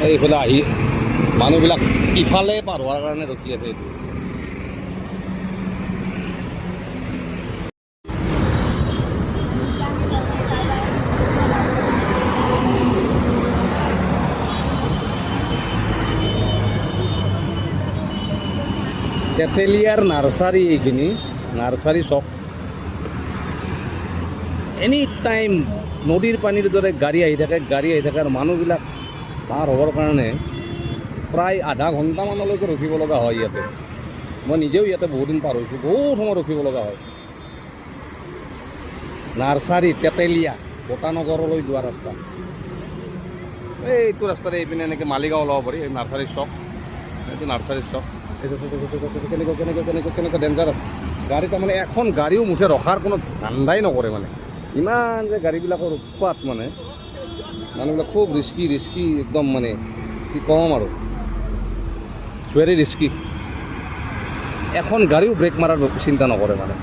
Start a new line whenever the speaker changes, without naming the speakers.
এইফালে আহি মানুহবিলাক ইফালে পাৰ হোৱাৰ কাৰণে ৰখি আছে এইটো। তেতেলিয়াৰ নাৰ্চাৰী, এইখিনি নাৰ্চাৰী চক। এনি টাইম নদীৰ পানীৰ দৰে গাড়ী আহি থাকে আৰু মানুহবিলাক পাৰ হ'বৰ কাৰণে প্ৰায় আধা ঘণ্টামানলৈকে ৰখিব লগা হয় ইয়াতে। মই নিজেও ইয়াতে বহুত দিন পাৰ হৈছোঁ, বহুত সময় ৰখিব লগা হয়। নাৰ্চাৰী তেতেলিয়া বটানগৰলৈ যোৱা ৰাস্তা, এইটো ৰাস্তাৰে এইপিনে এনেকৈ মালিগাঁও ওলাব পাৰি। এই নাৰ্চাৰী চক, এইটো নাৰ্চাৰী চক। কেনেকুৱা ডেঞ্জাৰাছ গাড়ী, তাৰমানে এখন গাড়ীও মুঠে ৰখাৰ কোনো ধান্দাই নকৰে। মানে ইমান যে গাড়ীবিলাকৰ উৎপাত, মানে মানুহবিলাক খুব ৰিস্কি একদম, মানে কি ক'ম আৰু, ভেৰি ৰিস্কি। এখন গাড়ীও ব্ৰেক মাৰাৰ চিন্তা নকৰে মানে।